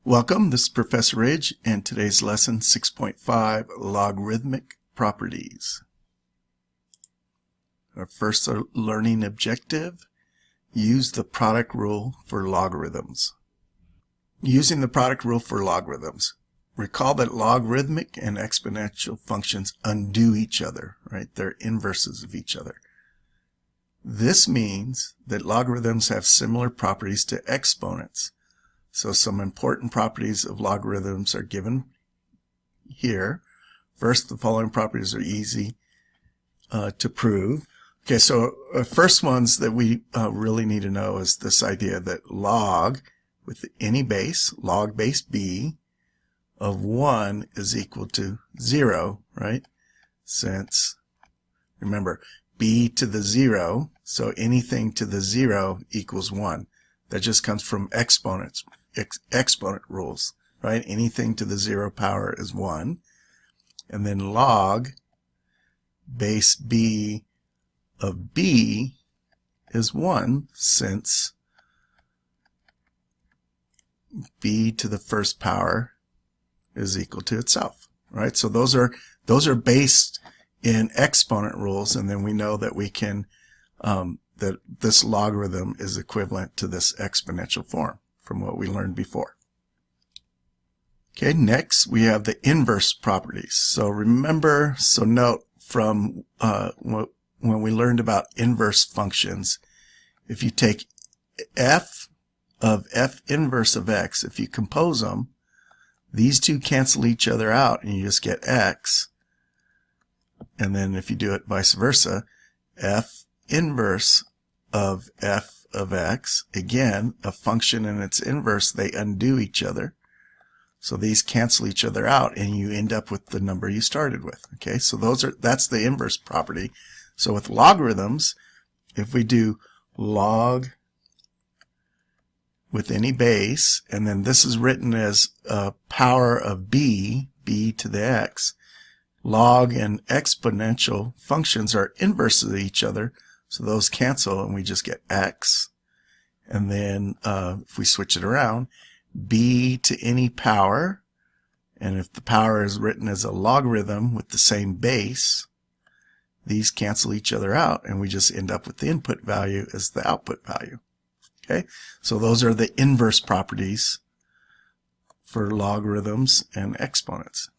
Welcome, this is Professor Ridge, and today's lesson 6.5, Logarithmic Properties. Our first learning objective, use the product rule for logarithms. Using the product rule for logarithms. Recall that logarithmic and exponential functions undo each other, right? They're inverses of each other. This means that logarithms have similar properties to exponents. So some important properties of logarithms are given here. First, the following properties are easy to prove. Okay, so first ones that we really need to know is this idea that log with any base, log base b of 1 is equal to 0, right? Since, remember, b to the 0, so anything to the 0 equals 1. That just comes from exponents. Exponent rules, right? Anything to the 0 power is 1. And then log base b of b is 1, since b to the first power is equal to itself, right? So those are based in exponent rules, and then we know that we can that this logarithm is equivalent to this exponential form from what we learned before. Okay, next we have the inverse properties. So remember, so note from when we learned about inverse functions, if you take f of f inverse of x, if you compose them, these two cancel each other out and you just get x. And then if you do it vice versa, f inverse of f of x, again, a function and its inverse, they undo each other. So these cancel each other out and you end up with the number you started with. Okay, so that's the inverse property. So with logarithms, if we do log with any base, and then this is written as power of b to the x, log and exponential functions are inverses of each other. So those cancel and we just get x. And then if we switch it around, b to any power, and if the power is written as a logarithm with the same base, these cancel each other out and we just end up with the input value as the output value. Okay, so those are the inverse properties for logarithms and exponents.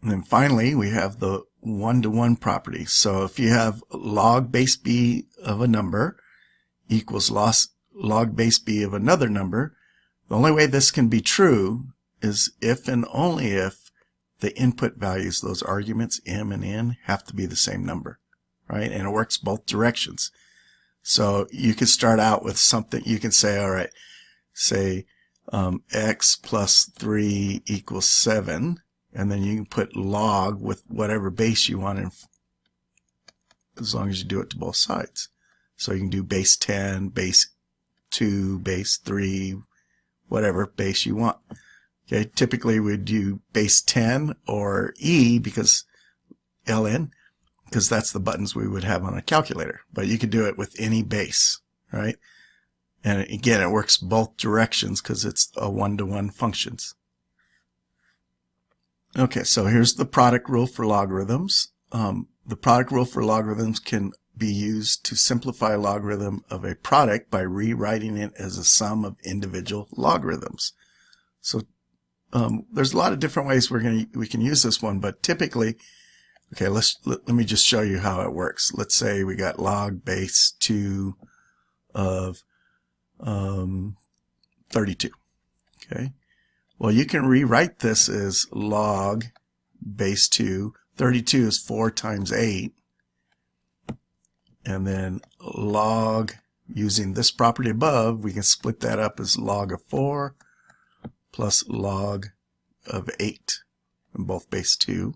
And then finally, we have the one-to-one property. So if you have log base b of a number equals log base b of another number, the only way this can be true is if and only if the input values, those arguments m and n, have to be the same number, right? And it works both directions. So you could start out with something, you can say, all right, say x plus 3 equals 7. And then you can put log with whatever base you want in, as long as you do it to both sides. So you can do base 10, base 2, base 3, whatever base you want. Okay, typically we'd do base 10 or e because ln, because that's the buttons we would have on a calculator. But you could do it with any base, right? And again, it works both directions because it's a one-to-one functions. Okay, so here's the product rule for logarithms. The product rule for logarithms can be used to simplify a logarithm of a product by rewriting it as a sum of individual logarithms. So there's a lot of different ways we can use this one, but typically, okay, let me just show you how it works. Let's say we got log base 2 of 32. Okay. Well, you can rewrite this as log base 2. 32 is 4 times 8. And then log, using this property above, we can split that up as log of 4 plus log of 8, in both base 2.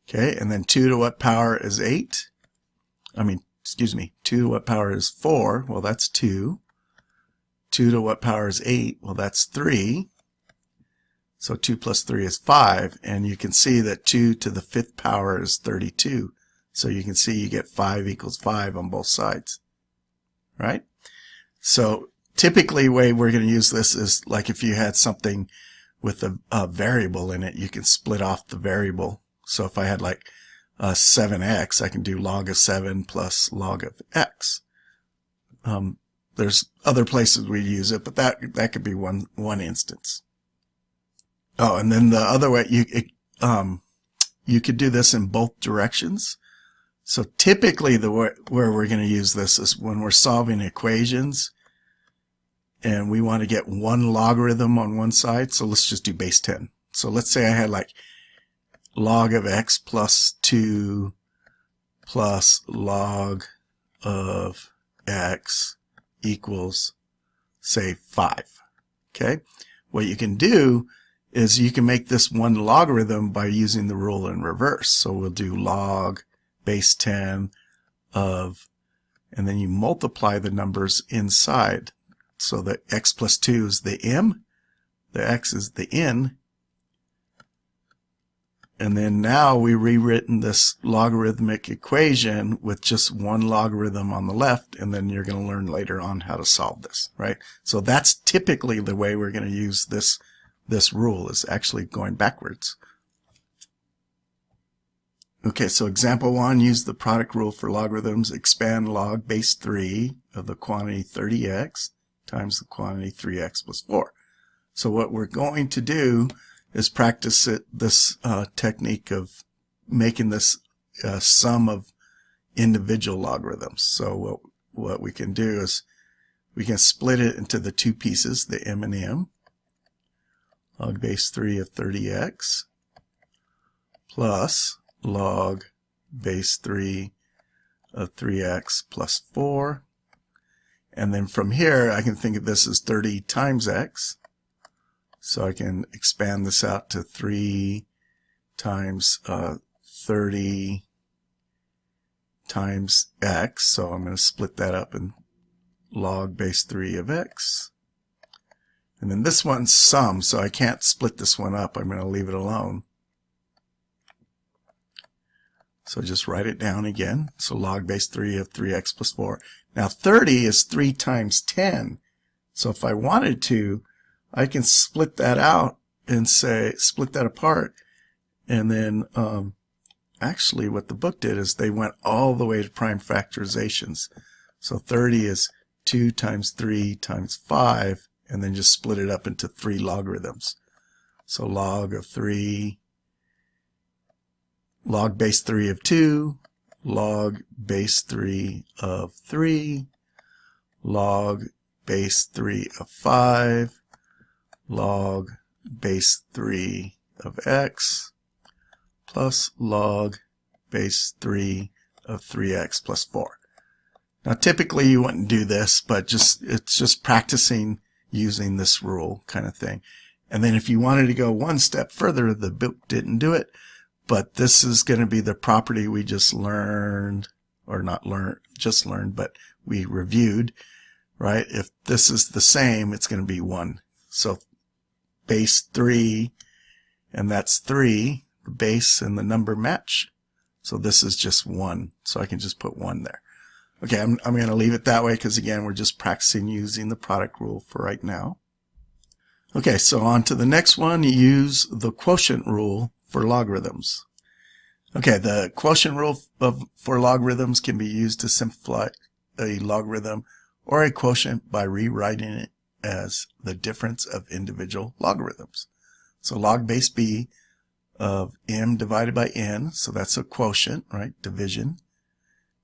Okay, and then 2 to what power is 8? 2 to what power is 4? Well, that's 2. 2 to what power is 8? Well, that's 3. So 2 plus 3 is 5. And you can see that 2 to the 5th power is 32. So you can see you get 5 equals 5 on both sides. Right? So typically the way we're going to use this is like if you had something with a variable in it, you can split off the variable. So if I had like 7x, I can do log of 7 plus log of x. There's other places we use it, but that could be one instance. Oh, and then the other way, you could do this in both directions. So typically where we're going to use this is when we're solving equations and we want to get one logarithm on one side. So let's just do base 10. So let's say I had like log of x plus 2 plus log of x equals, say, 5. Okay? What you can do is you can make this one logarithm by using the rule in reverse. So we'll do log base 10 of, and then you multiply the numbers inside. So the x plus 2 is the m, the x is the n, and then now we've rewritten this logarithmic equation with just one logarithm on the left, and then you're going to learn later on how to solve this, right? So that's typically the way we're going to use this rule, is actually going backwards. Okay, so example 1, use the product rule for logarithms. Expand log base 3 of the quantity 30x times the quantity 3x plus 4. So what we're going to do is practice this technique of making this sum of individual logarithms. So what we can do is we can split it into the two pieces, the m and m. Log base 3 of 30x plus log base 3 of 3x plus 4. And then from here, I can think of this as 30 times x. So I can expand this out to 3 times 30 times x. So I'm going to split that up in log base 3 of x. And then this one's sum, so I can't split this one up. I'm going to leave it alone. So just write it down again. So log base 3 of 3x plus 4. Now 30 is 3 times 10. So if I wanted to, I can split that out and say, split that apart. And then actually what the book did is they went all the way to prime factorizations. So 30 is 2 times 3 times 5, and then just split it up into 3 logarithms. So log of 3, log base 3 of 2, log base 3 of 3, log base 3 of 5, log base 3 of x, plus log base 3 of 3x plus 4. Now typically you wouldn't do this, but it's just practicing using this rule kind of thing. And then if you wanted to go one step further, the book didn't do it, but this is going to be the property we just learned, or not learned, just learned, but we reviewed, right? If this is the same, it's going to be 1. So base 3, and that's 3, the base and the number match. So this is just 1, so I can just put 1 there. Okay, I'm going to leave it that way because, again, we're just practicing using the product rule for right now. Okay, so on to the next one. Use the quotient rule for logarithms. Okay, the quotient rule for logarithms can be used to simplify a logarithm or a quotient by rewriting it as the difference of individual logarithms. So log base b of m divided by n, so that's a quotient, right? Division.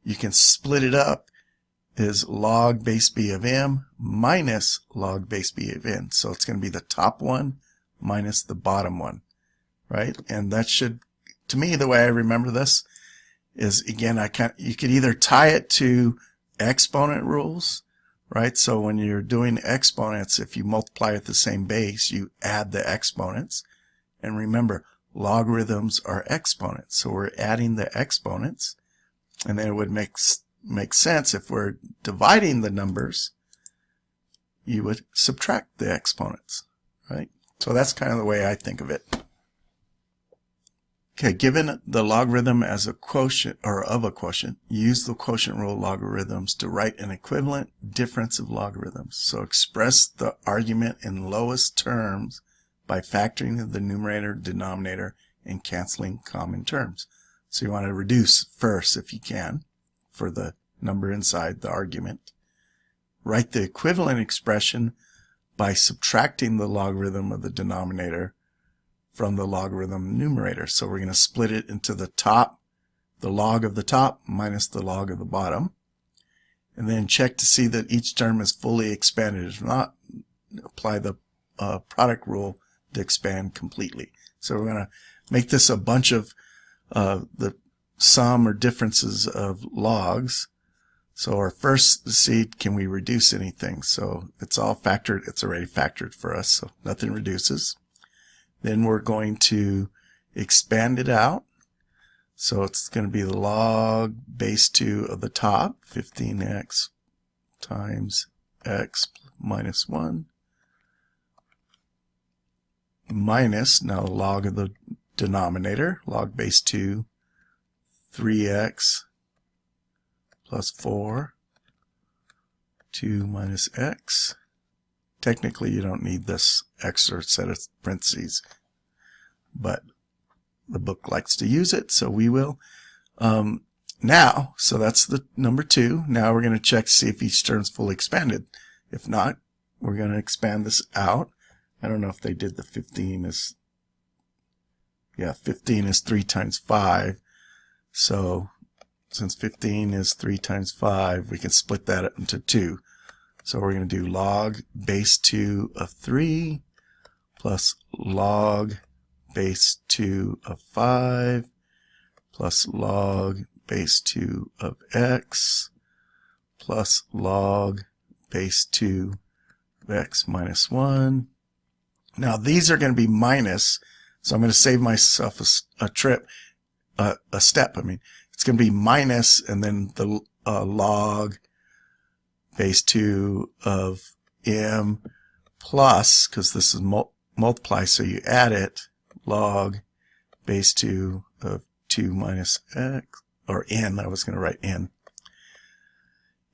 You can split it up as log base b of m minus log base b of n. So it's going to be the top one minus the bottom one, right? And that should, to me, the way I remember this is, again, you could either tie it to exponent rules, right? So when you're doing exponents, if you multiply at the same base, you add the exponents. And remember, logarithms are exponents. So we're adding the exponents. And then it would make sense if we're dividing the numbers, you would subtract the exponents, right? So that's kind of the way I think of it. Okay, given the logarithm as a quotient or of a quotient, use the quotient rule of logarithms to write an equivalent difference of logarithms. So express the argument in lowest terms by factoring the numerator, denominator, and canceling common terms. So you want to reduce first if you can for the number inside the argument. Write the equivalent expression by subtracting the logarithm of the denominator from the logarithm numerator. So we're going to split it into the log of the top minus the log of the bottom. And then check to see that each term is fully expanded. If not, apply the product rule to expand completely. So we're going to make this a bunch of the sum or differences of logs. So our first, see, can we reduce anything? So it's all factored. It's already factored for us, so nothing reduces. Then we're going to expand it out. So it's going to be the log base 2 of the top, 15x times x minus 1, minus, now the log of the denominator, log base 2, 3x plus 4, 2 minus x. Technically, you don't need this extra set of parentheses, but the book likes to use it, so we will. Now, so that's the number 2. Now we're going to check to see if each term is fully expanded. If not, we're going to expand this out. I don't know if they did the 15 is, yeah, 15 is 3 times 5. So since 15 is 3 times 5, we can split that into 2. So we're going to do log base 2 of 3 plus log base 2 of 5 plus log base 2 of x plus log base 2 of x minus 1. Now these are going to be minus, so I'm going to save myself a step. It's going to be minus and then the log base 2 of m plus, because this is multiply, so you add it, log base 2 of 2 minus x, or n, I was going to write n.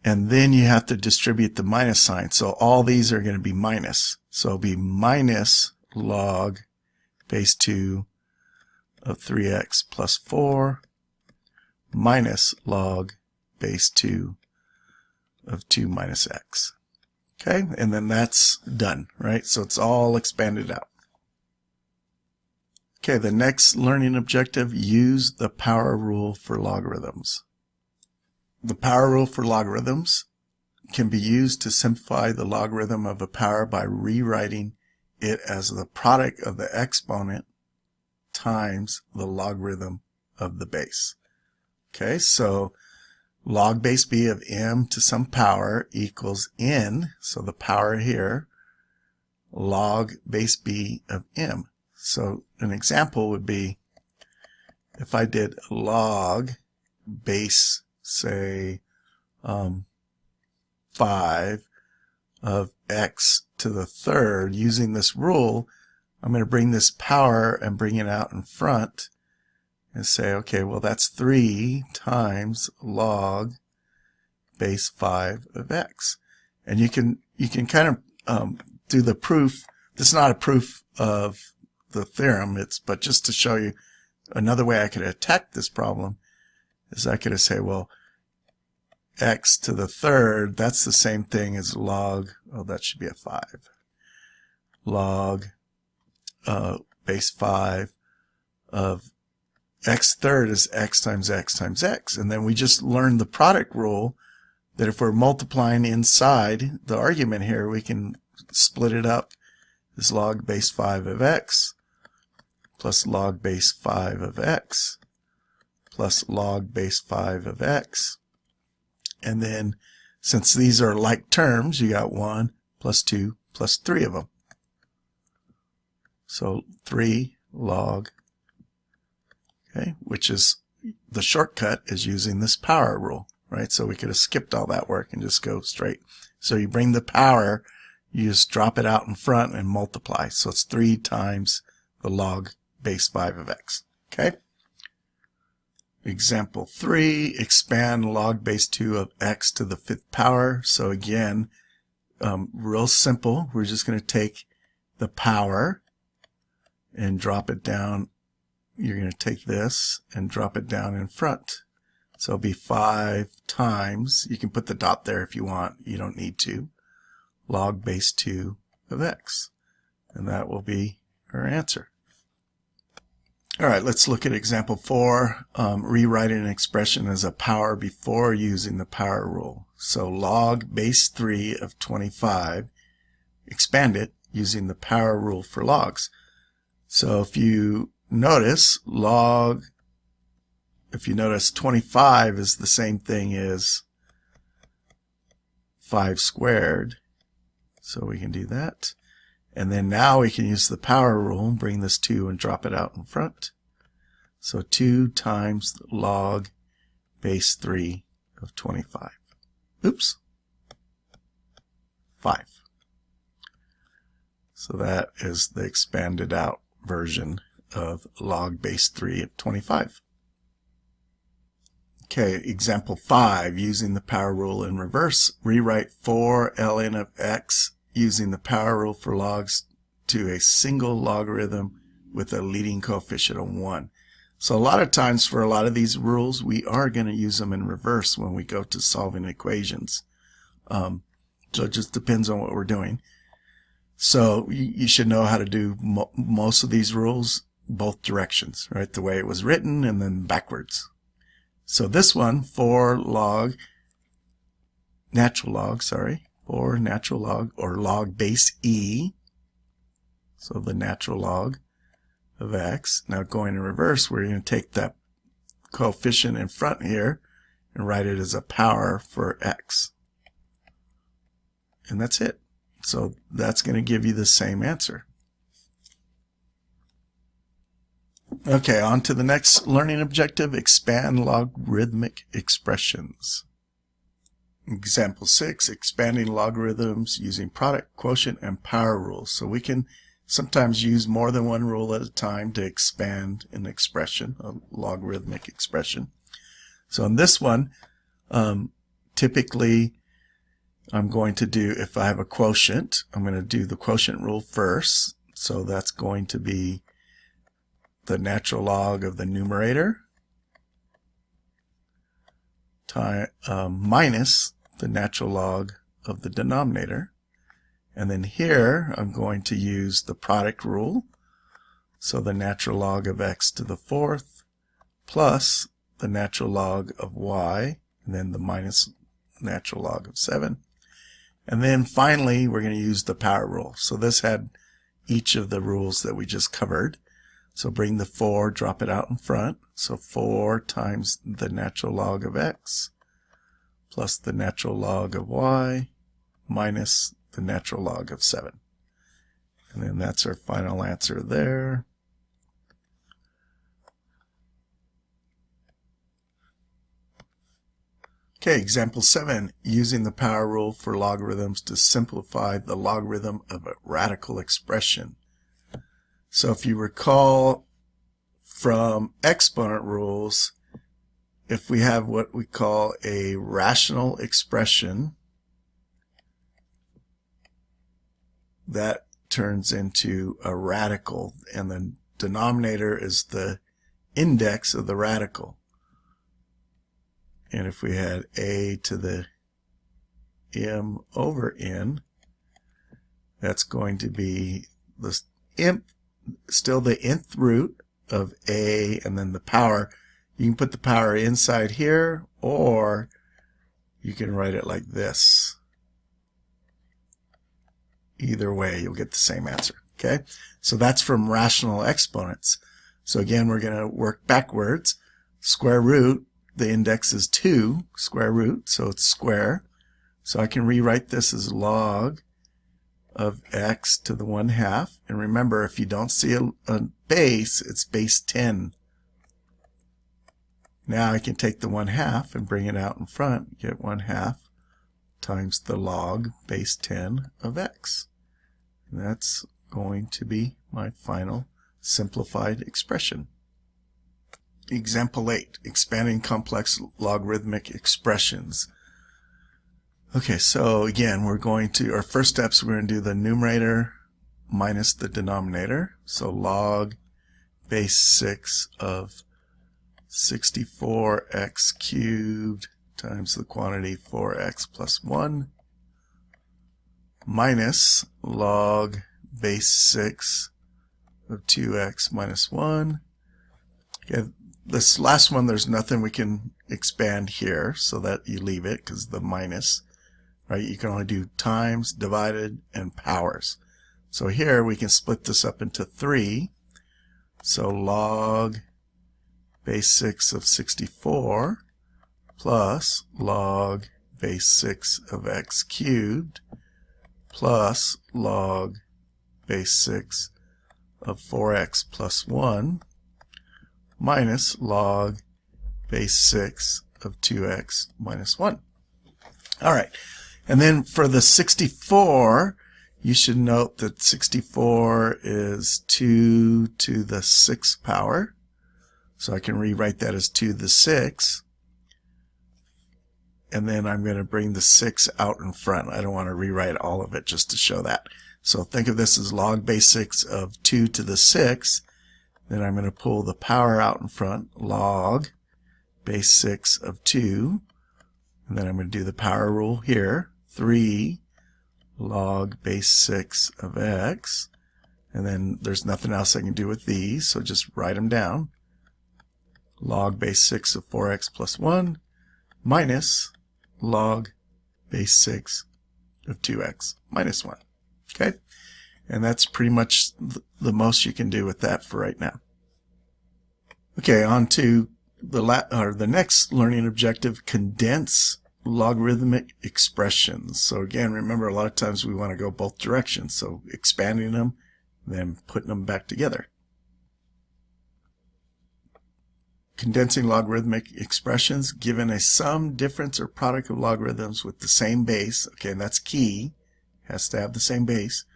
And then you have to distribute the minus sign, so all these are going to be minus. So it'll be minus log base 2 of 3x plus 4 minus log base 2 of 2 minus x. Okay, and then that's done, right? So it's all expanded out. Okay, the next learning objective, use the power rule for logarithms. The power rule for logarithms can be used to simplify the logarithm of a power by rewriting it as the product of the exponent times the logarithm of the base. Okay, so log base b of m to some power equals n, so the power here, log base b of m. So an example would be if I did log base, say, 5 of x to the third, using this rule, I'm going to bring this power and bring it out in front and say, okay, well that's 3 times log base 5 of x. And you can kind of do the proof. This is not a proof of the theorem, but just to show you another way I could attack this problem is I could say, well, x to the third, that's the same thing as log, oh, that should be a 5. Log base 5 of x third is x times x times x. And then we just learned the product rule that if we're multiplying inside the argument here, we can split it up as log base 5 of x plus log base 5 of x plus log base 5 of x. And then since these are like terms, you got 1 plus 2 plus 3 of them. So 3 log, okay, which is the shortcut is using this power rule, right? So we could have skipped all that work and just go straight. So you bring the power, you just drop it out in front and multiply. So it's 3 times the log base 5 of x. Okay? Example 3, expand log base 2 of x to the 5th power. So again, real simple. We're just going to take the power and drop it down. You're going to take this and drop it down in front. So it'll be 5 times, you can put the dot there if you want, you don't need to, log base 2 of x. And that will be our answer. Alright, let's look at example 4. Rewrite an expression as a power before using the power rule. So log base 3 of 25, expand it using the power rule for logs. So if you notice, 25 is the same thing as 5 squared. So we can do that. And then now we can use the power rule and bring this 2 and drop it out in front. So 2 times log base 3 of 25. Oops. 5. So that is the expanded out version of log base 3 of 25. Okay, example 5, using the power rule in reverse, rewrite 4 ln of x using the power rule for logs to a single logarithm with a leading coefficient of 1. So a lot of times for a lot of these rules, we are going to use them in reverse when we go to solving equations. So it just depends on what we're doing. So you should know how to do most of these rules both directions, right? The way it was written and then backwards. So this one, 4 natural log or log base e, so the natural log of x. Now going in reverse, we're going to take that coefficient in front here and write it as a power for x. And that's it. So that's going to give you the same answer. Okay, on to the next learning objective, expand logarithmic expressions. Example 6, expanding logarithms using product, quotient, and power rules. So we can sometimes use more than one rule at a time to expand an expression, a logarithmic expression. So in this one, typically I'm going to do, if I have a quotient, I'm going to do the quotient rule first. So that's going to be the natural log of the numerator minus the natural log of the denominator. And then here I'm going to use the product rule. So the natural log of x to the 4th plus the natural log of y, and then the minus natural log of 7. And then finally we're going to use the power rule. So this had each of the rules that we just covered. So bring the 4, drop it out in front. So 4 times the natural log of x plus the natural log of y minus the natural log of 7. And then that's our final answer there. Okay, example 7, using the power rule for logarithms to simplify the logarithm of a radical expression. So if you recall from exponent rules, if we have what we call a rational expression, that turns into a radical, and the denominator is the index of the radical. And if we had a to the m over n, that's going to be the still the nth root of a and then the power. You can put the power inside here, or you can write it like this. Either way, you'll get the same answer. Okay, so that's from rational exponents. So again, we're going to work backwards. Square root, the index is 2, square root, so it's square. So I can rewrite this as log of x to the 1/2. And remember, if you don't see a base, it's base 10. Now I can take the 1/2 and bring it out in front, get 1/2 times the log base 10 of x. And that's going to be my final simplified expression. Example 8, expanding complex logarithmic expressions. Okay, so again, we're going to, our first steps, we're going to do the numerator minus the denominator. So log base 6 of 64x cubed times the quantity 4x plus 1 minus log base 6 of 2x minus 1. Okay, this last one, there's nothing we can expand here, so that you leave it because the minus, right? You can only do times, divided, and powers. So here we can split this up into 3. So log base 6 of 64 plus log base 6 of x cubed plus log base 6 of 4x plus 1 minus log base 6 of 2x minus 1. All right, and then for the 64, you should note that 64 is 2 to the 6th power. So I can rewrite that as 2 to the 6. And then I'm going to bring the 6 out in front. I don't want to rewrite all of it just to show that. So think of this as log base 6 of 2 to the 6. Then I'm going to pull the power out in front, log base 6 of 2. And then I'm going to do the power rule here, 3 log base 6 of x. And then there's nothing else I can do with these, so just write them down. Log base 6 of 4x plus 1 minus log base 6 of 2x minus 1. Okay? And that's pretty much the most you can do with that for right now. Okay, on to the next learning objective, condense logarithmic expressions. So again, remember, a lot of times we want to go both directions. So expanding them, then putting them back together. Condensing logarithmic expressions given a sum, difference, or product of logarithms with the same base. Okay, and that's key. Has to have the same base.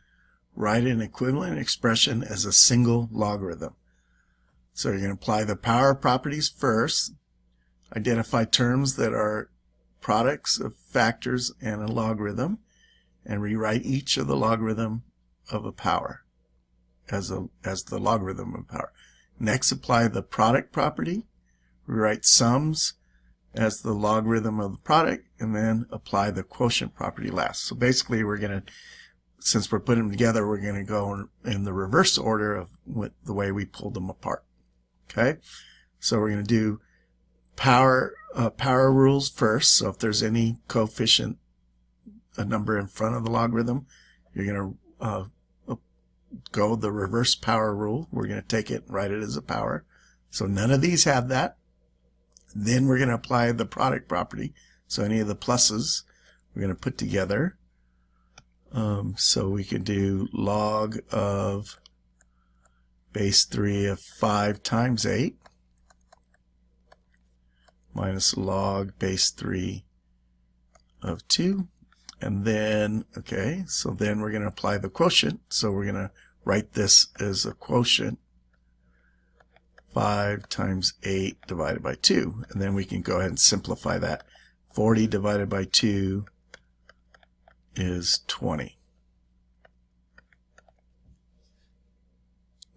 Write an equivalent expression as a single logarithm. So you're going to apply the power properties first. Identify terms that are products of factors and a logarithm, and rewrite each of the logarithm of a power as the logarithm of power. Next, apply the product property. Rewrite sums as the logarithm of the product, and then apply the quotient property last. So basically, we're going to, since we're putting them together, we're going to go in the reverse order of the way we pulled them apart. Okay, so we're going to do power rules first. So if there's any coefficient, a number in front of the logarithm, you're going to go the reverse power rule. We're going to take it and write it as a power. So none of these have that. Then we're going to apply the product property. So any of the pluses we're going to put together. So we could do log of base 3 of 5 times 8 minus log base 3 of 2. And then, okay, so then we're going to apply the quotient. So we're going to write this as a quotient, 5 times 8 divided by 2. And then we can go ahead and simplify that. 40 divided by 2 is 20.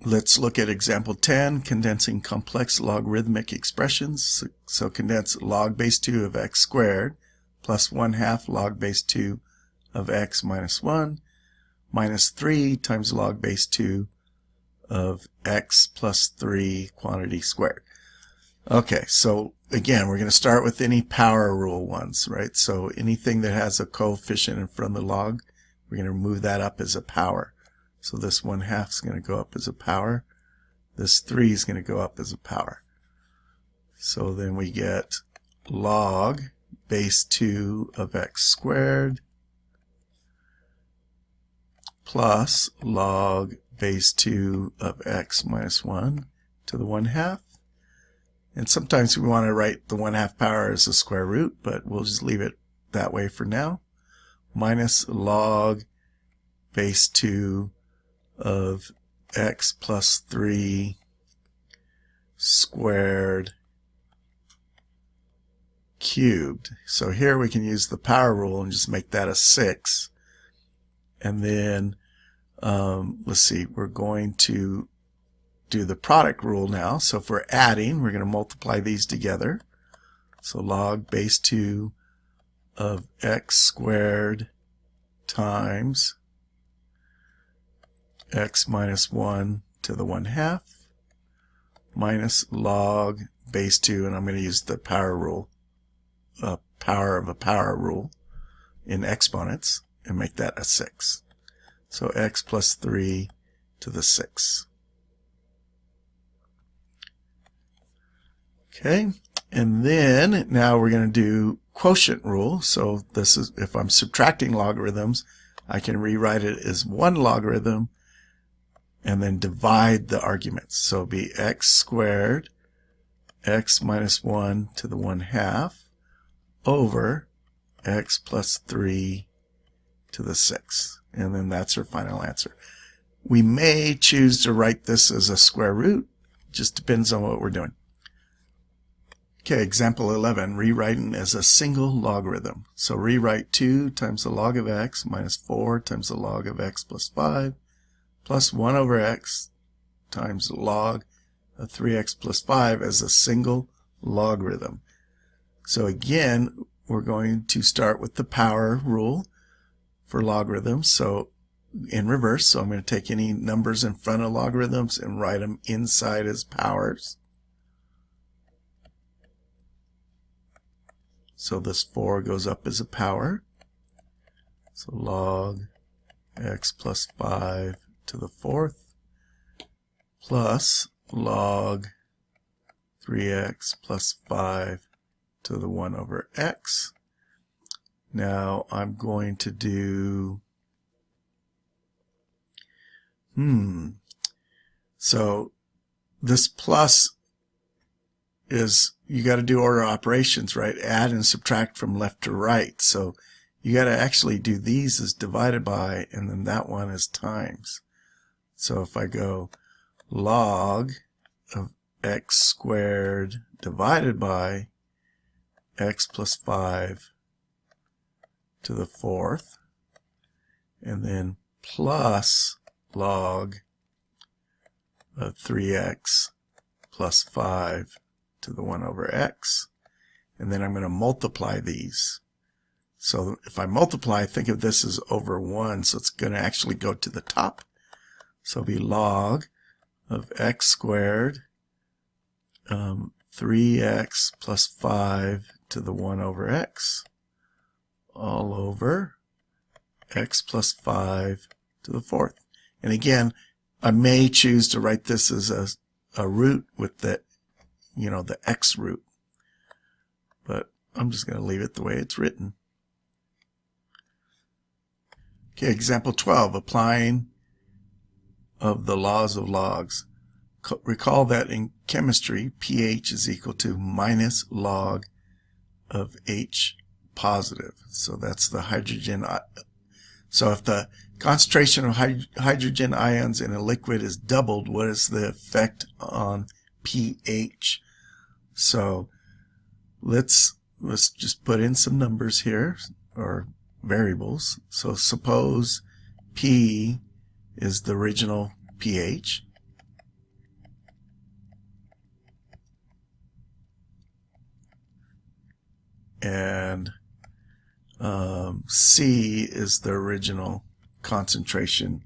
Let's look at example 10, condensing complex logarithmic expressions. So condense log base 2 of x squared plus 1/2 log base 2 of x minus 1 minus 3 times log base 2 of x plus 3 quantity squared. Okay, so again, we're going to start with any power rule ones, right? So anything that has a coefficient in front of the log, we're going to move that up as a power. So this 1/2 is going to go up as a power. This 3 is going to go up as a power. So then we get log base 2 of x squared plus log base 2 of x minus 1 to the 1/2. And sometimes we want to write the 1/2 power as a square root, but we'll just leave it that way for now. Minus log base 2 of x plus 3 squared cubed. So here we can use the power rule and just make that a 6. And then let's see, we're going to do the product rule now. So if we're adding, we're going to multiply these together. So log base 2 of x squared times x minus 1 to the 1/2 minus log base 2, and I'm going to use the power rule, power of a power rule in exponents, and make that a 6. So x plus 3 to the 6. Okay, and then now we're going to do quotient rule. So this is, if I'm subtracting logarithms, I can rewrite it as one logarithm and then divide the arguments. So it'll be x squared x minus 1 to the 1/2 over x plus 3 to the 6. And then that's our final answer. We may choose to write this as a square root. Just depends on what we're doing. Okay, example 11, rewriting as a single logarithm. So rewrite 2 times the log of x minus 4 times the log of x plus 5 plus 1 over x times log of 3x plus 5 as a single logarithm. So again, we're going to start with the power rule for logarithms. So in reverse, so I'm going to take any numbers in front of logarithms and write them inside as powers. So this 4 goes up as a power. So log x plus 5 to the 4th plus log 3x plus 5 to the 1 over x. Now I'm going to do so this plus is, you got to do order operations, right? Add and subtract from left to right. So you got to actually do these as divided by, and then that one as times. So if I go log of x squared divided by x plus 5 to the 4th, and then plus log of 3x plus 5 to the 1 over x, and then I'm going to multiply these. So if I multiply, think of this as over 1, so it's going to actually go to the top. So it'll be log of x squared 3x plus 5 to the 1 over x all over x plus 5 to the 4th. And again, I may choose to write this as a root with the, the x root, but I'm just going to leave it the way it's written. Okay, example 12, applying of the laws of logs. Recall that in chemistry, pH is equal to minus log of H positive. So that's the hydrogen. So if the concentration of hydrogen ions in a liquid is doubled, what is the effect on pH? So let's just put in some numbers here, or variables. So suppose P is the original pH. And C is the original concentration.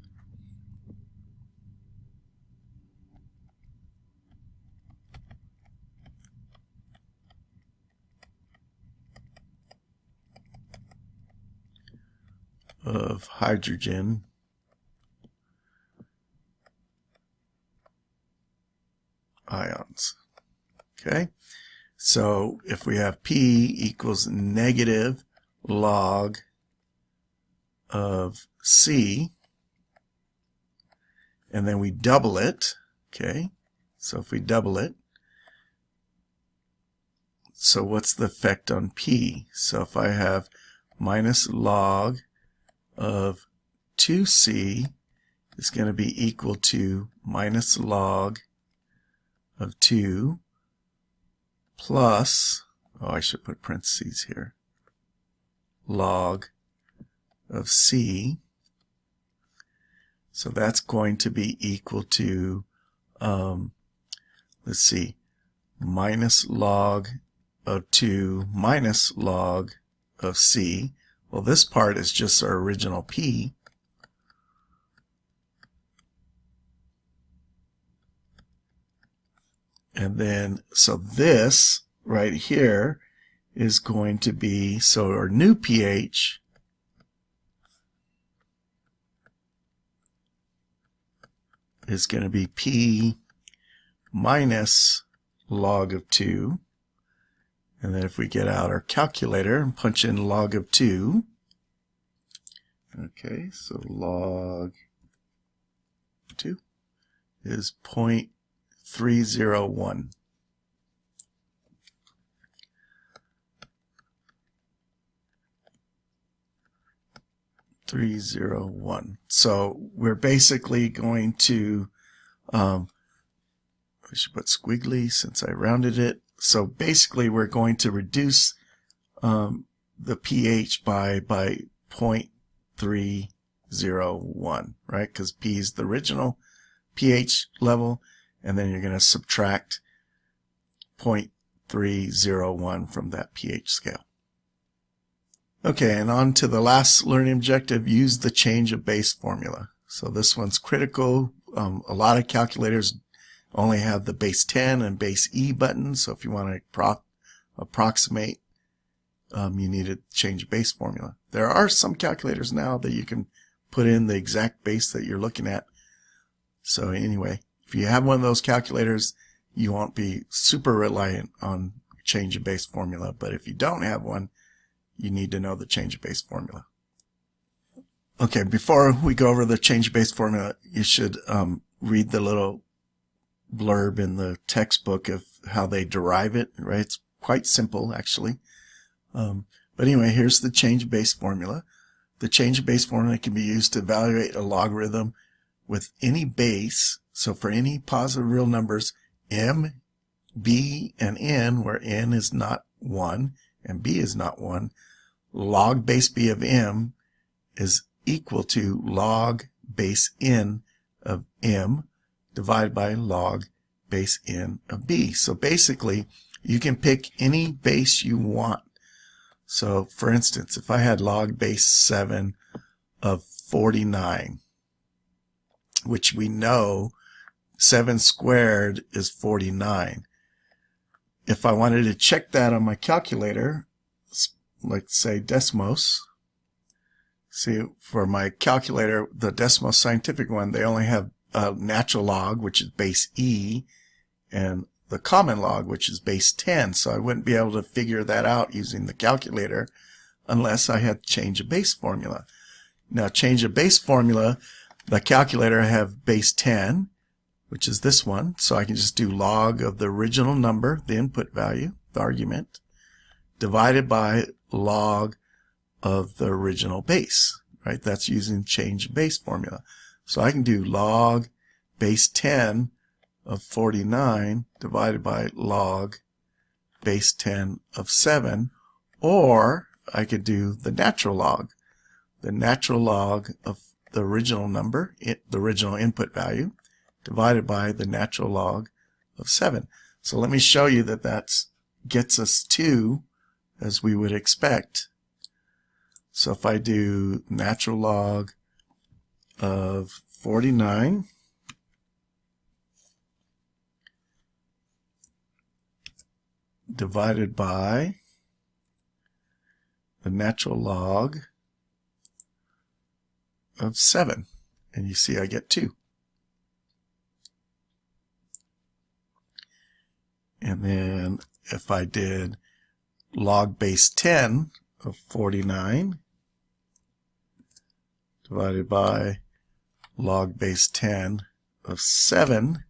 Of hydrogen ions. Okay, so if we have P equals negative log of C, and then we double it, okay, so if we double it, so what's the effect on P? So if I have minus log of 2C is going to be equal to minus log of 2 plus, oh, I should put parentheses here, log of c. So that's going to be equal to, let's see, minus log of 2 minus log of c. Well, this part is just our original p. And then, so this right here is going to be, so our new pH is going to be p minus log of 2. And then if we get out our calculator and punch in log of 2, okay, so log 2 is 0.301. So we're basically going to, I should put squiggly since I rounded it. So basically we're going to reduce the pH by 0.301, right? Because P is the original pH level, and then you're going to subtract 0.301 from that pH scale. Okay, and on to the last learning objective, use the change of base formula. So this one's critical. A lot of calculators only have the base 10 and base E buttons, so if you want to approximate, you need to change base formula. There are some calculators now that you can put in the exact base that you're looking at. So anyway, if you have one of those calculators, you won't be super reliant on change of base formula, but if you don't have one, you need to know the change of base formula. Okay, before we go over the change of base formula, you should read the little blurb in the textbook of how they derive it, right? It's quite simple, actually. But anyway, here's the change of base formula. The change of base formula can be used to evaluate a logarithm with any base. So for any positive real numbers, m, b, and n, where n is not 1 and b is not 1, log base b of m is equal to log base n of m divided by log base n of b. So basically, you can pick any base you want. So for instance, if I had log base 7 of 49, which we know 7 squared is 49. If I wanted to check that on my calculator, like say Desmos, see for my calculator, the Desmos scientific one, they only have a natural log, which is base E, and the common log, which is base 10. So I wouldn't be able to figure that out using the calculator unless I had change of base formula. Now change of base formula, the calculator I have base 10, which is this one, so I can just do log of the original number, the input value, the argument, divided by log of the original base, right? That's using change of base formula. So I can do log base 10 of 49 divided by log base 10 of 7, or I could do the natural log of the original number, the original input value, divided by the natural log of 7. So let me show you that that gets us to, as we would expect. So if I do natural log of 49 divided by the natural log of 7, and you see I get 2. And then if I did log base 10 of 49 divided by log base 10 of 7,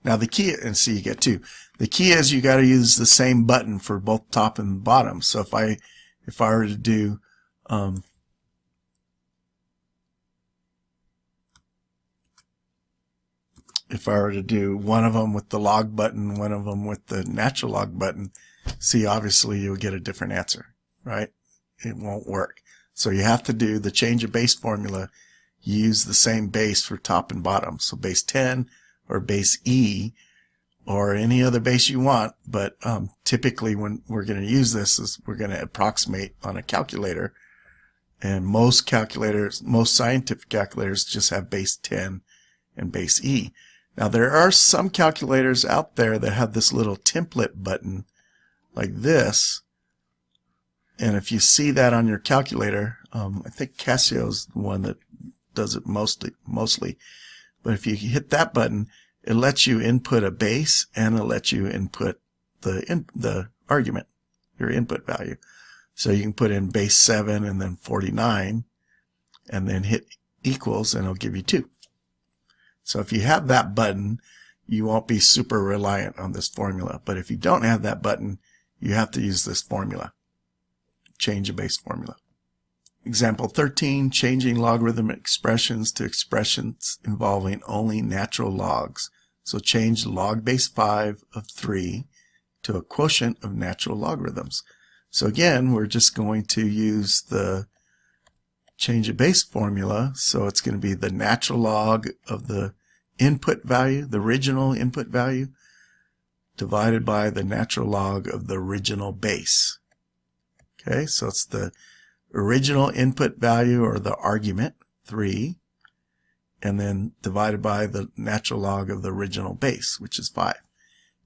now the key, and see you get 2. The key is you got to use the same button for both top and bottom. So if I were to do if I were to do one of them with the log button, one of them with the natural log button, see, obviously you'll get a different answer, right? It won't work. So you have to do the change of base formula. Use the same base for top and bottom. So base 10 or base E or any other base you want. But typically when we're going to use this is we're going to approximate on a calculator. And most calculators, most scientific calculators just have base 10 and base E. Now there are some calculators out there that have this little template button like this. And if you see that on your calculator, I think Casio's the one that does it mostly. But if you hit that button, it lets you input a base and it lets you input the argument, your input value. So you can put in base 7 and then 49 and then hit equals and it'll give you 2. So if you have that button, you won't be super reliant on this formula. But if you don't have that button, you have to use this formula. Change a base formula. Example 13, changing logarithmic expressions to expressions involving only natural logs. So change log base 5 of 3 to a quotient of natural logarithms. So again, we're just going to use the change of base formula. So it's going to be the natural log of the input value, the original input value, divided by the natural log of the original base. Okay, so it's the original input value or the argument, 3, and then divided by the natural log of the original base, which is 5.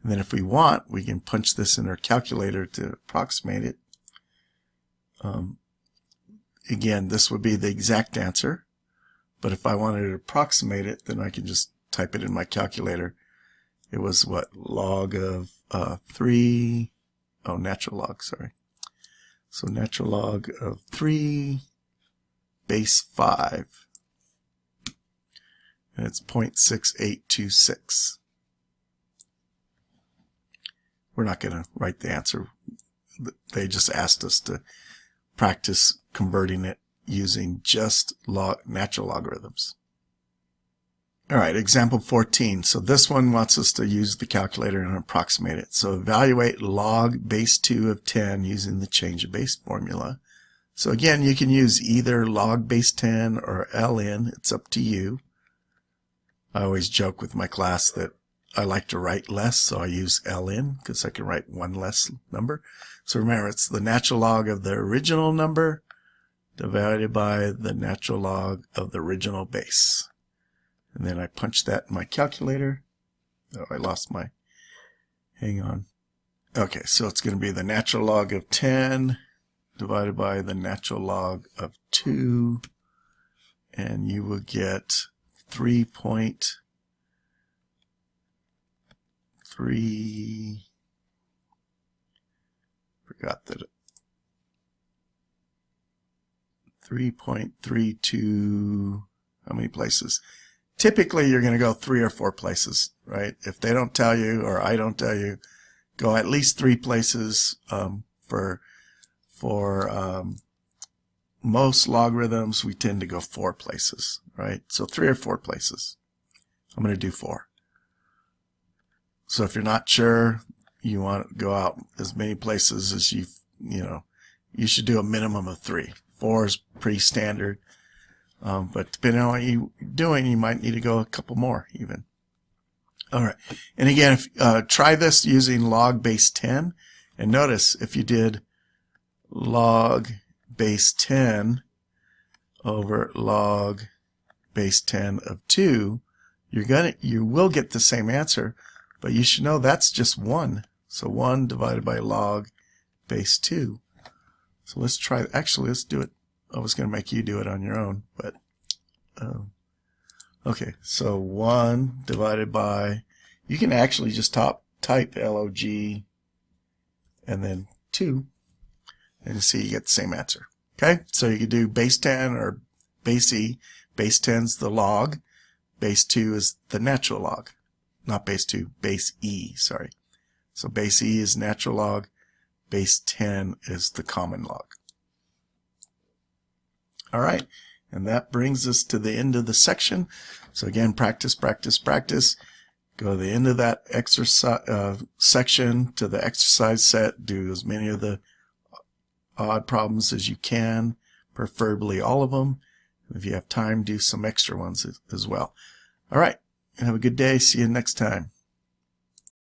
And then if we want, we can punch this in our calculator to approximate it. Again, this would be the exact answer, but if I wanted to approximate it, then I can just type it in my calculator. It was what? Log of 3, natural log, sorry. So natural log of 3 base 5. And it's 0.6826. We're not going to write the answer. They just asked us to practice converting it using just natural logarithms. All right, example 14. So this one wants us to use the calculator and approximate it. So evaluate log base 2 of 10 using the change of base formula. So again, you can use either log base 10 or ln. It's up to you. I always joke with my class that I like to write less, so I use ln because I can write one less number. So remember, it's the natural log of the original number divided by the natural log of the original base. And then I punch that in my calculator. Oh, I lost my, hang on. Okay, so it's going to be the natural log of 10 divided by the natural log of 2. And you will get 3.3, forgot that, 3.32, how many places? Typically, you're going to go 3 or 4 places, right? If they don't tell you or I don't tell you, go at least 3 places. For most logarithms, we tend to go 4 places, right? So 3 or 4 places. I'm going to do 4. So if you're not sure, you want to go out as many places as you should do a minimum of 3. 4 is pretty standard. But depending on what you're doing, you might need to go a couple more even. All right. And again, try this using log base 10. And notice if you did log base 10 over log base 10 of 2, you will get the same answer, but you should know that's just 1. So 1 divided by log base 2. So let's try, actually let's do it. I was going to make you do it on your own, but okay, so 1 divided by, you can actually just type log and then 2, and you see you get the same answer. Okay, so you could do base 10 or base E. Base 10's the log, base 2 is the natural log. Not base 2, base E, sorry. So base E is natural log, base 10 is the common log. All right, and that brings us to the end of the section. So again, practice, practice, practice. Go to the end of that exercise section to the exercise set. Do as many of the odd problems as you can, preferably all of them. If you have time, do some extra ones as well. All right. Have a good day. See you next time.